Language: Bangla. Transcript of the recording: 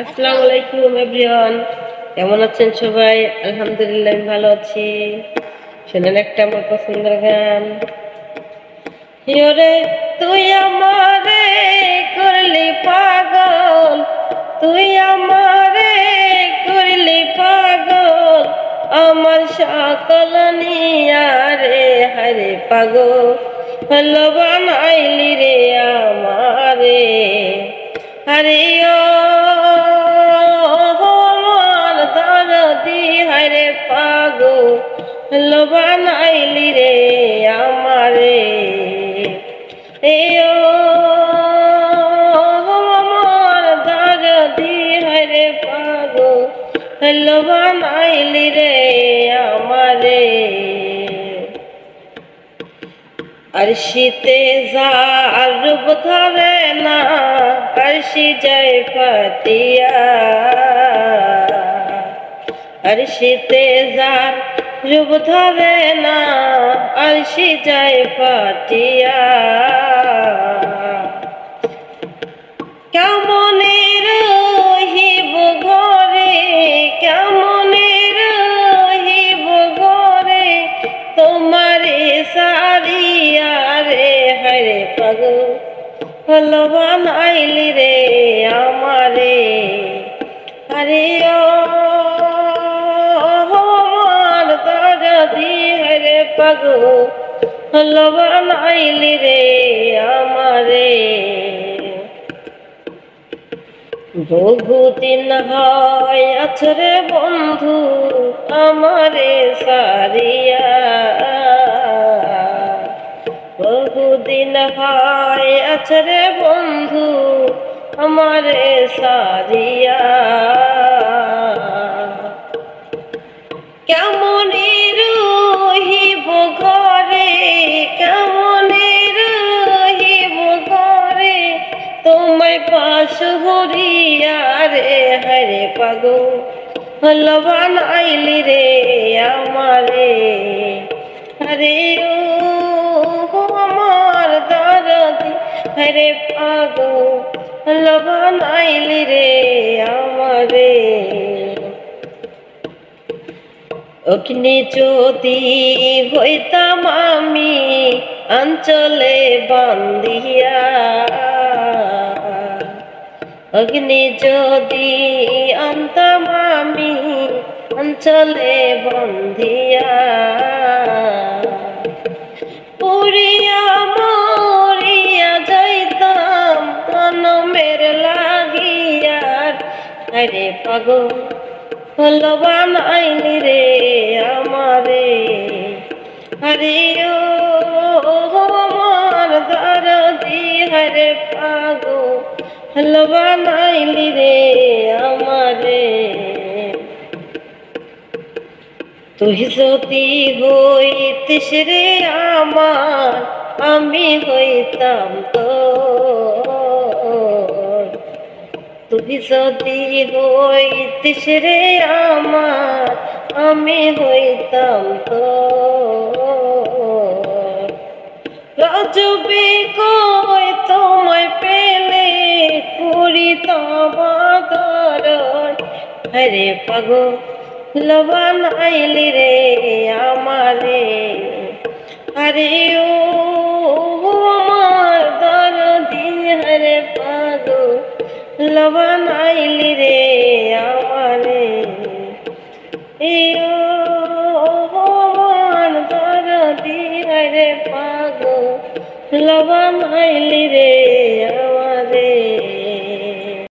আসসালামু আলাইকুম এভরিওয়ান, কেমন আছেন সবাই? আলহামদুলিল্লাহ আমি ভালো আছি। শোনেন একটা আমার পছন্দের গান। হিওরে তুই আমারে করলি পাগল, তুই আমারে করলি পাগল, আমার সকল নিয়া রে হারে পাগল হলো বানাইলি রে আমারে। হরে ও আমার দরদি হারে পাগল হলো বানাইলি রে আমারে। এ ও আমার দরদি হারে পাগল হলো বানাইলি রে আমারে। আরশিতে যার রূপ ধরে না, আরশি যায় পাতিয়া। আরশিতে যার রূপ ধরে না, আরশি যায় পাতিয়া। কেমনে রহিব ঘরে, কেমনে রহিব ঘরে, তোমারে সারিয়া রে হরে পাগল হলো বানাইলি রে আমারে। হরে ও আমার দরদি হরে পাগল হলো বানাইলি রে আমারে। বহুদিন হয় আছরে বন্ধু আমারে সারিয়া, বহুদিন হয় আছরে বন্ধু আমারে সারিয়া। কেমনে রহিব ঘরে, কেমনে রহিব ঘরে, তোমায় পাশ হরিয়া রে হরে পাগল হলো বানাইলি রে আমারে। হরে ও আমার দরদি হরে পাগল হলো বানাইলি রে আমারে। অগ্নি যদি হইতাম আমি অঞ্চলে বান্ধিয়া, অগ্নি যদি আনতাম আমি অঞ্চলে বন্ধিয়া, পুরিয়া মরিয়া যাইতাম তনমের লাগিয়া। হরে পাগল হলো বানাইলি রে আমারে। হরে ও আমার দরদি হরে পাগল হলো বানাইলি রে আমারে। তুই যদি হইতিস রে আমার, আমি হইতাম তোর। তুই যদি হইতিস রে আমার, আমি হইতাম তোর। রাজবে কই তোমায় পেলে করিতাম আদর। হরে পাগল হলো বানাইলি রে আমারে। হরে ও আমার দরদি হরে পাগল হলো বানাইলি রে আমারে। এ ও আমার দরদি হরে পাগল হলো বানাইলি রে আমারে।